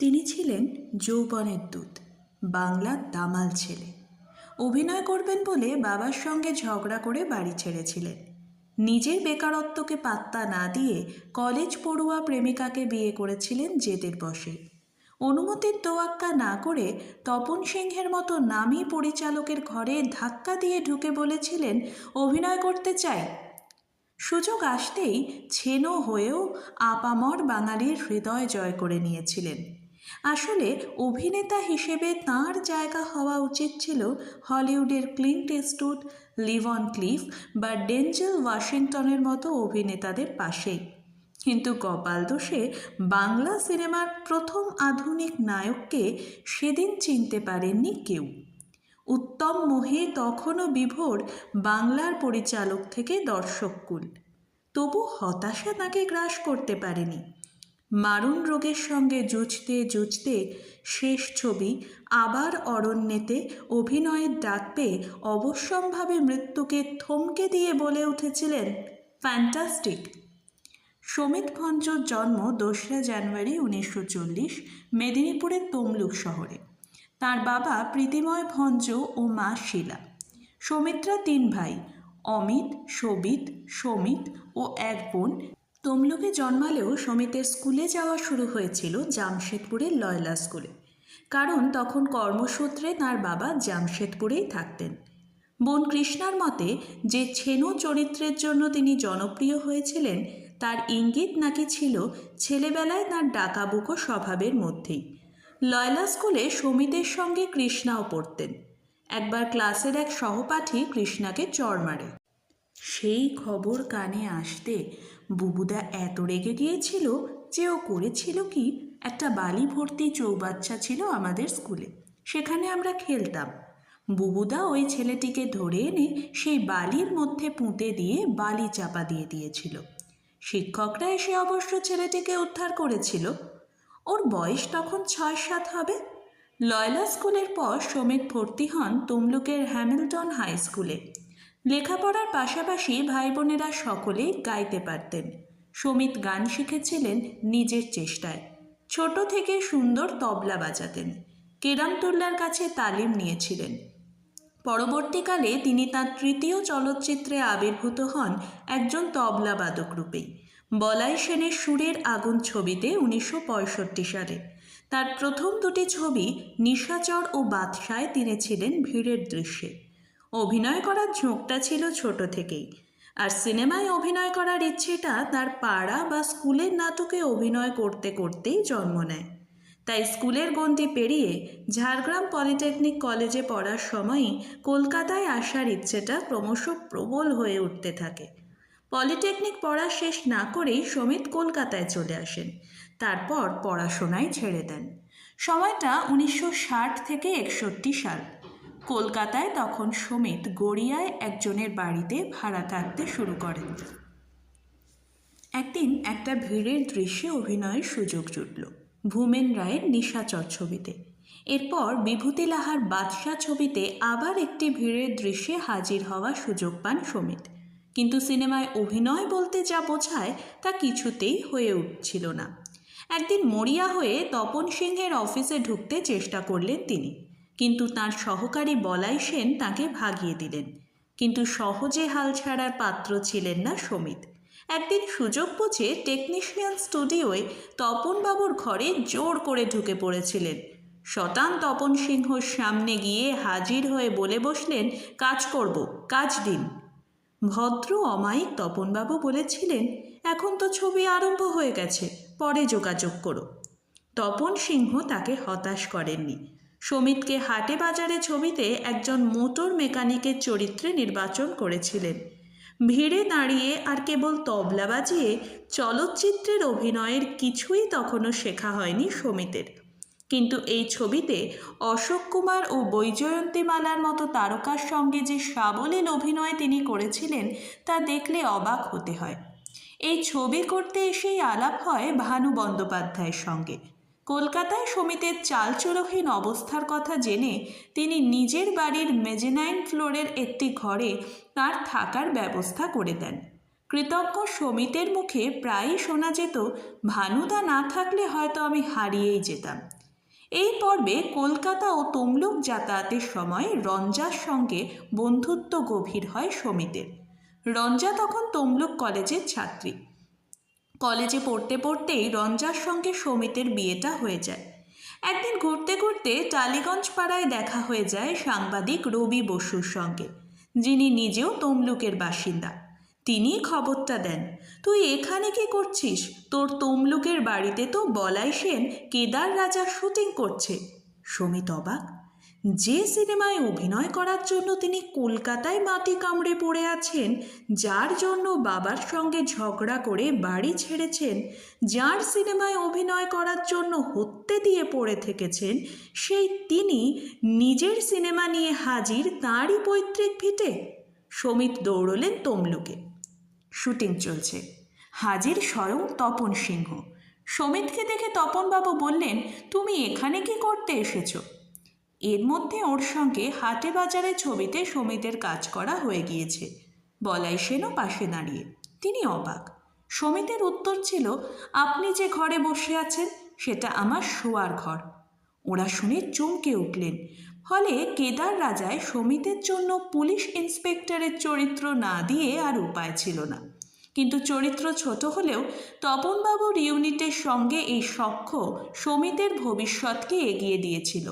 তিনি ছিলেন যৌবনের দূত, বাংলার দামাল ছেলে। অভিনয় করবেন বলে বাবার সঙ্গে ঝগড়া করে বাড়ি ছেড়েছিলেন। নিজের বেকারত্বকে পাত্তা না দিয়ে কলেজ পড়ুয়া প্রেমিকাকে বিয়ে করেছিলেন জেদের বশে। অনুমতির তোয়াক্কা না করে তপন সিংহের মতো নামী পরিচালকের ঘরে ধাক্কা দিয়ে ঢুকে বলেছিলেন অভিনয় করতে চাই। সুযোগ আসতেই ছেনো হয়েও আপামর বাঙালির হৃদয় জয় করে নিয়েছিলেন। আসলে অভিনেতা হিসেবে তাঁর জায়গা হওয়া উচিত ছিল হলিউডের ক্লিন্ট ইস্টউড, লিভন ক্লিফ বা ডেনজেল ওয়াশিংটনের মতো অভিনেতাদের পাশেই। কিন্তু কপাল দোষে বাংলা সিনেমার প্রথম আধুনিক নায়ককে সেদিন চিনতে পারেননি কেউ। উত্তম মোহে তখনও বিভোর বাংলার পরিচালক থেকে দর্শককুল। তবু হতাশা তাকে গ্রাস করতে পারেনি। মারণ রোগের সঙ্গে জুঝতে জুঝতে শেষ ছবি আবার অরণ্যেতে অভিনয়ের ডাক পেয়ে অবশ্যম্ভাবে মৃত্যুকে থমকে দিয়ে বলে উঠেছিলেন, ফ্যান্টাস্টিক। সমিত ভঞ্জর জন্ম 2রা জানুয়ারি 1940 মেদিনীপুরের তমলুক শহরে। তার বাবা প্রীতিময় ভঞ্জ ও মা শীলা। সৌমিত্রা 3 ভাই, অমিত, শোভিত, সমিত ও 1 বোন। তমলুকে জন্মালেও সমিতের স্কুলে যাওয়া শুরু হয়েছিল জামশেদপুরের লয়লা স্কুলে, কারণ তখন কর্মসূত্রে তার বাবা জামশেদপুরেই থাকতেন। বোন কৃষ্ণার মতে যে ছেনো চরিত্রের জন্য তিনি জনপ্রিয় হয়েছিলেন তার ইঙ্গিত নাকি ছিল ছেলেবেলায় তার ডাকাবুকো স্বভাবের মধ্যেই। লয়লা স্কুলে সমিতের সঙ্গে কৃষ্ণাও পড়তেন। একবার ক্লাসের এক সহপাঠী কৃষ্ণাকে চড় মারে। সেই খবর কানে আসতে বুবুদা এত রেগে গিয়েছিল যে ও করেছিল কি, একটা বালি ভর্তি চৌবাচ্চা ছিল আমাদের স্কুলে, সেখানে আমরা খেলতাম। বুবুদা ওই ছেলেটিকে ধরে এনে সেই বালির মধ্যে পুঁতে দিয়ে বালি চাপা দিয়ে দিয়েছিল। শিক্ষকরা এসে অবশ্য ছেলেটিকে উদ্ধার করেছিল। ওর বয়স তখন 6-7 হবে। লয়লা স্কুলের পর সমিত ভর্তি হন তমলুকের হ্যামিল্টন হাই স্কুলে। লেখাপড়ার পাশাপাশি ভাই বোনেরা সকলেই গাইতে পারতেন। সমিত গান শিখেছিলেন নিজের চেষ্টায়। ছোট থেকে সুন্দর তবলা বাজাতেন। কেরামতুল্লার কাছে তালিম নিয়েছিলেন। পরবর্তীকালে তিনি তাঁর 3য় চলচ্চিত্রে আবির্ভূত হন একজন তবলাবাদক রূপেই, বলাই সেনের সুরের আগুন ছবিতে 1965 সালে। তার প্রথম 2টি ছবি নিশাচর ও বাদশায় তিনি ছিলেন ভিড়ের দৃশ্যে। অভিনয় করার ঝোঁকটা ছিল ছোট থেকেই, আর সিনেমায় অভিনয় করার ইচ্ছেটা তার পাড়া বা স্কুলের নাটকে অভিনয় করতে করতেই জন্ম নেয়। তাই স্কুলের গণ্ডি পেরিয়ে ঝাড়গ্রাম পলিটেকনিক কলেজে পড়ার সময়ই কলকাতায় আসার ইচ্ছেটা ক্রমশ প্রবল হয়ে উঠতে থাকে। পলিটেকনিক পড়া শেষ না করেই সমিত কলকাতায় চলে আসেন। তারপর পড়াশোনাই ছেড়ে দেন। সময়টা 1960 থেকে 61 সাল। কলকাতায় তখন সমিত গড়িয়ায় একজনের বাড়িতে ভাড়া থাকতে শুরু করেন। একদিন একটা ভিড়ের দৃশ্যে অভিনয়ের সুযোগ জুটল ভূমেন রায়ের নিশাচর ছবিতে। এরপর বিভূতি লাহার বাদশা ছবিতে আবার একটি ভিড়ের দৃশ্যে হাজির হওয়ার সুযোগ পান সমিত। কিন্তু সিনেমায় অভিনয় বলতে যা বোঝায় তা কিছুতেই হয়ে উঠছিল না। একদিন মরিয়া হয়ে তপন সিংহের অফিসে ঢুকতে চেষ্টা করলেন তিনি, কিন্তু তাঁর সহকারী বলাই সেন তাঁকে ভাগিয়ে দিলেন। কিন্তু সহজে হাল ছাড়ার পাত্র ছিলেন না সমিত। একদিন সুযোগ বুঝে টেকনিশিয়ান স্টুডিওয় তপনবাবুর ঘরে জোর করে ঢুকে পড়েছিলেন। শতান তপন সিংহর সামনে গিয়ে হাজির হয়ে বলে বসলেন, কাজ করব, কাজ দিন। ভদ্র অমায়িক তপনবাবু বলেছিলেন, এখন তো ছবি আরম্ভ হয়ে গেছে, পরে যোগাযোগ করো। তপন সিংহ তাকে হতাশ করেননি। সমিতকে হাটে বাজারে ছবিতে একজন মোটর মেকানিকের চরিত্রে নির্বাচন করেছিলেন। ভিড়ে দাঁড়িয়ে আর কেবল তবলা বাজিয়ে চলচ্চিত্রের অভিনয়ের কিছুই তখনও শেখা হয়নি সমিতের। কিন্তু এই ছবিতে অশোক কুমার ও বৈজয়ন্তীমালার মতো তারকার সঙ্গে যে সাবলীল অভিনয় তিনি করেছিলেন তা দেখলে অবাক হতে হয়। এই ছবি করতে এসেই আলাপ হয় ভানু বন্দ্যোপাধ্যায়ের সঙ্গে। কলকাতায় সমিতের চালচুলোহীন অবস্থার কথা জেনে তিনি নিজের বাড়ির মেজেনাইন ফ্লোরের একটি ঘরে তার থাকার ব্যবস্থা করে দেন। কৃতজ্ঞ সমিতের মুখে প্রায়ই শোনা যেত, ভানুদা না থাকলে হয়তো আমি হারিয়েই যেতাম। এই পর্বে কলকাতা ও তমলুক যাতায়াতের সময় রঞ্জার সঙ্গে বন্ধুত্ব গভীর হয় সমিতের। রঞ্জা তখন তমলুক কলেজের ছাত্রী। কলেজে পড়তে পড়তেই রঞ্জার সঙ্গে সমিতের বিয়েটা হয়ে যায়। একদিন ঘুরতে ঘুরতে টালিগঞ্জ পাড়ায় দেখা হয়ে যায় সাংবাদিক রবি বসুর সঙ্গে, যিনি নিজেও তমলুকের বাসিন্দা। তিনি খবরটা দেন, তুই এখানে কি করছিস? তোর তমলুকের বাড়িতে তো বলাই সেন কেদার রাজার শুটিং করছে। সমিত অবাক। যে সিনেমায় অভিনয় করার জন্য তিনি কলকাতায় মাটি কামড়ে পড়ে আছেন, যার জন্য বাবার সঙ্গে ঝগড়া করে বাড়ি ছেড়েছেন, যার সিনেমায় অভিনয় করার জন্য হত্যে দিয়ে পড়ে থেকেছেন, সেই তিনি নিজের সিনেমা নিয়ে হাজির তাঁরই পৈতৃক ভিটে। সমিত দৌড়লেন তমলুকে। শুটিং চলছে। হাজির স্বয়ং তপন সিংহ। সমিতকে দেখে তপনবাবু বললেন, তুমি এখানে কি করতে এসেছো? এর মধ্যে ওর সঙ্গে হাটে বাজারে ছবিতে সমিতের কাজ করা হয়ে গিয়েছে। বলাই সেনও পাশে দাঁড়িয়ে। তিনি অবাক। সমিতের উত্তর ছিল, আপনি যে ঘরে বসে আছেন সেটা আমার শোয়ার ঘর। ওরা শুনে চমকে উঠলেন। ফলে কেদার রাজায় সমিতের জন্য পুলিশ ইন্সপেক্টরের চরিত্র না দিয়ে আর উপায় ছিল না। কিন্তু চরিত্র ছোট হলেও তপনবাবুর ইউনিটের সঙ্গে এই সখ্য সমিতের ভবিষ্যৎকে এগিয়ে দিয়েছিল।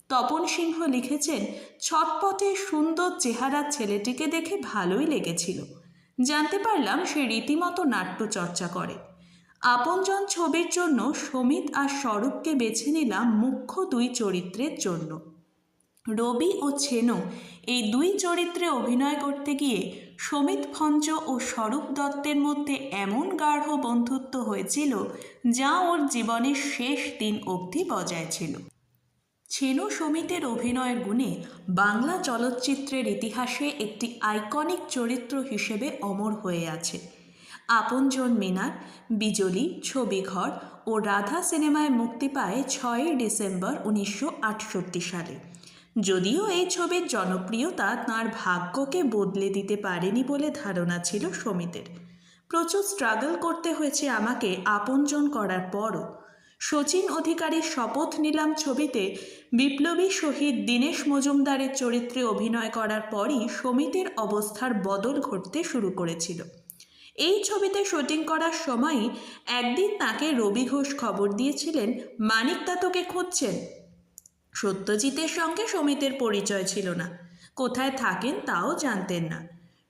তপন সিংহ লিখেছেন, ছটপটে সুন্দর চেহারার ছেলেটিকে দেখে ভালোই লেগেছিল। জানতে পারলাম সে রীতিমতো নাট্যচর্চা করে। আপনজন ছবির জন্য সমিত আর স্বরূপকে বেছে নিলাম মুখ্য দুই চরিত্রের জন্য। রবি ও ছেনো এই দুই চরিত্রে অভিনয় করতে গিয়ে সমিত ভঞ্জ ও স্বরূপ দত্তের মধ্যে এমন গাঢ় বন্ধুত্ব হয়েছিল যা ওর জীবনের শেষ দিন অবধি বজায় ছিল। ছেনো সমিতের অভিনয়ের গুণে বাংলা চলচ্চিত্রের ইতিহাসে একটি আইকনিক চরিত্র হিসেবে অমর হয়ে আছে। আপনজন মিনার, বিজলি, ছবিঘর ও রাধা সিনেমায় মুক্তি পায় 6 ডিসেম্বর 1968 সালে। যদিও এই ছবির জনপ্রিয়তা তাঁর ভাগ্যকে বদলে দিতে পারেনি বলে ধারণা ছিল সমিতের। প্রচুর স্ট্রাগল করতে হয়েছে আমাকে আপনজন করার পরও। শচীন অধিকারীর শপথ নিলাম ছবিতে বিপ্লবী শহীদ দীনেশ মজুমদারের চরিত্রে অভিনয় করার পরই সমিতের অবস্থার বদল ঘটতে শুরু করেছিল। এই ছবিতে শুটিং করার সময়ই একদিন তাকে রবি ঘোষ খবর দিয়েছিলেন, মানিকদা তোকে খুঁজছেন। সত্যজিতের সঙ্গে সমিতের পরিচয় ছিল না, কোথায় থাকেন তাও জানতেন না।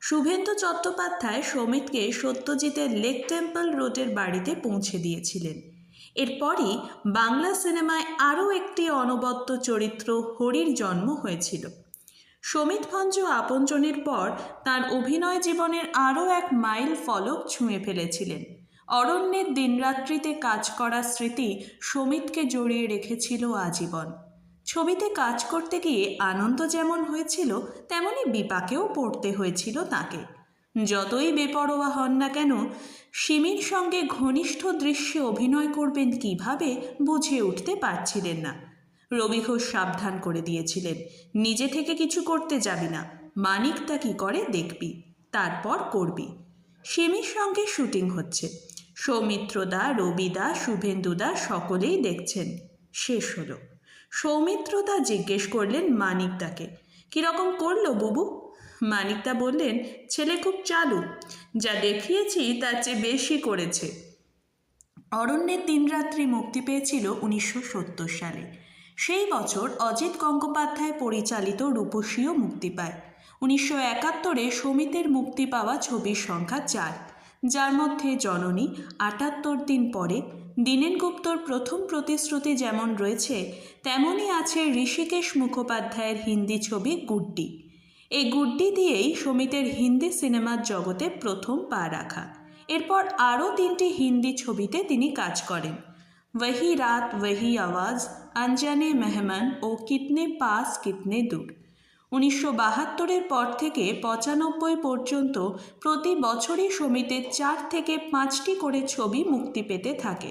শুভেন্দু চট্টোপাধ্যায় সমিতকে সত্যজিতের লেক টেম্পল রোডের বাড়িতে পৌঁছে দিয়েছিলেন। এরপরই বাংলা সিনেমায় আরও একটি অনবদ্য চরিত্র হরির জন্ম হয়েছিল। সমিত ভঞ্জ আপনজনের পর তার অভিনয় জীবনের আরও এক মাইল ফলক ছুঁয়ে ফেলেছিলেন। অরণ্যের দিনরাত্রিতে কাজ করার স্মৃতি সমিতকে জড়িয়ে রেখেছিল আজীবন। ছবিতে কাজ করতে গিয়ে আনন্দ যেমন হয়েছিল, তেমনি বিপাকেও পড়তে হয়েছিল তাকে। যতই বেপরোয়া হন না কেন, সিমির সঙ্গে ঘনিষ্ঠ দৃশ্যে অভিনয় করবেন কিভাবে বুঝে উঠতে পারছিলেন না। রবি ঘোষ সাবধান করে দিয়েছিলেন, নিজে থেকে কিছু করতে যাবি না, মানিকদা কি করে দেখবি, তারপর করবি। সিমির সঙ্গে শুটিং হচ্ছে, সৌমিত্রদা, রবিদা, শুভেন্দুদা সকলেই দেখছেন। শেষ হলো। সৌমিত্রদা জিজ্ঞেস করলেন মানিকদাকে, কীরকম করলো বুবু? মানিকদা বললেন, ছেলে খুব চালু, যা দেখিয়েছি তার চেয়ে বেশি করেছে। অরণ্যের দিনরাত্রি মুক্তি পেয়েছিল 1970 সালে। সেই বছর অজিত গঙ্গোপাধ্যায় পরিচালিত রূপসীও মুক্তি পায়। 1971-এ সমিতের মুক্তি পাওয়া ছবির সংখ্যা 4, যার মধ্যে জননী, 78 দিন পরে, দীনেন গুপ্তর প্রথম প্রতিশ্রুতি যেমন রয়েছে, তেমনই আছে ঋষিকেশ মুখোপাধ্যায়ের হিন্দি ছবি গুড্ডি। এই গুড্ডি দিয়েই সমিতের হিন্দি সিনেমার জগতে প্রথম পা রাখা। এরপর আরও 3টি হিন্দি ছবিতে তিনি কাজ করেন, वही रात वही आवाज़, अनजाने मेहमान ও কিতনে পাস কিতনে দূর। 1972-এর পর থেকে 95 পর্যন্ত প্রতি বছরই সমিতের 4 থেকে 5টি করে ছবি মুক্তি পেতে থাকে।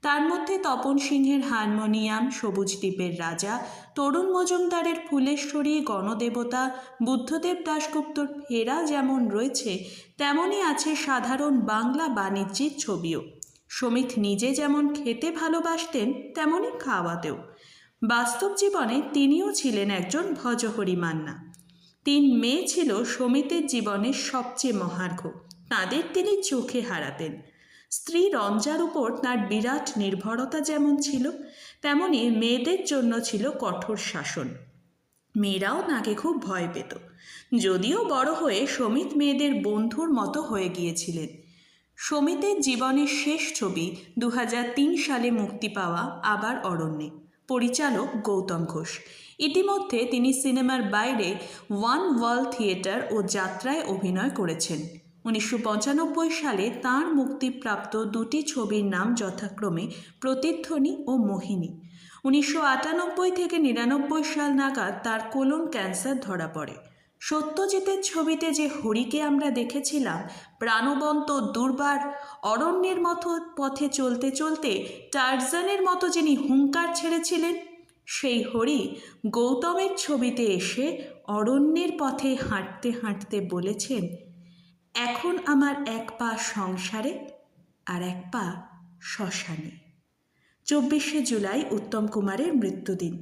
তার মধ্যে তপন সিংহের হারমোনিয়াম, সবুজ দ্বীপের রাজা, তরুণ মজুমদারের ফুলেশ্বরী, গণদেবতা, বুদ্ধদেব দাশগুপ্তর ফেরা যেমন রয়েছে, তেমনই আছে সাধারণ বাংলা বাণিজ্যিক ছবিও। সমিত নিজে যেমন খেতে ভালোবাসতেন, তেমনই খাওয়াতেও। বাস্তব জীবনে তিনিও ছিলেন একজন ভজহরি মান্না। 3 মেয়ে ছিল সমিতের জীবনের সবচেয়ে মহার্ঘ। তাদের তিনি চোখে হারাতেন। স্ত্রী রঞ্জার উপর তার বিরাট নির্ভরতা যেমন ছিল, তেমনি মেয়েদের জন্য ছিল কঠোর শাসন। মেয়েরাও তাকে খুব ভয় পেত। যদিও বড় হয়ে সমিত মেয়েদের বন্ধুর মতো হয়ে গিয়েছিলেন। সমিতের জীবনের শেষ ছবি 2003 সালে মুক্তি পাওয়া আবার অরণ্যে। পরিচালক গৌতম ঘোষ। ইতিমধ্যে তিনি সিনেমার বাইরে ওয়ান ওয়ার্ল্ড থিয়েটার ও যাত্রায় অভিনয় করেছেন। 1995 সালে তাঁর মুক্তিপ্রাপ্ত 2টি ছবির নাম যথাক্রমে প্রতিধ্বনি ও মোহিনী। 1998 থেকে 99 সাল নাগাদ তার কোলন ক্যান্সার ধরা পড়ে। সত্যজিতের ছবিতে যে হরিকে আমরা দেখেছিলাম, প্রাণবন্ত, দুর্বার, অরণ্যের মতো পথে চলতে চলতে টারজানের মতো যিনি হুঙ্কার ছেড়েছিলেন, সেই হরি গৌতমের ছবিতে এসে অরণ্যের পথে হাঁটতে হাঁটতে বলেছেন, এখন আমার এক পা সংসারে আর এক পা শ্মশানে। 24শে জুলাই উত্তম কুমারের মৃত্যুদিন।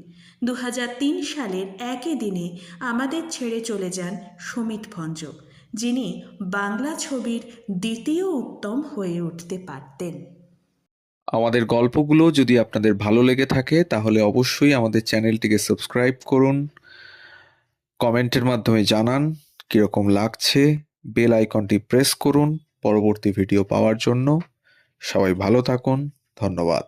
2003 সালের একই দিনে আমাদের ছেড়ে চলে যান সমিত ভঞ্জ, যিনি বাংলা ছবির দ্বিতীয় উত্তম হয়ে উঠতে পারতেন। আমাদের গল্পগুলো যদি আপনাদের ভালো লেগে থাকে তাহলে অবশ্যই আমাদের চ্যানেলটিকে সাবস্ক্রাইব করুন, কমেন্টের মাধ্যমে জানান কীরকম লাগছে, বেল আইকনটি প্রেস করুন পরবর্তী ভিডিও পাওয়ার জন্য। সবাই ভালো থাকুন, ধন্যবাদ।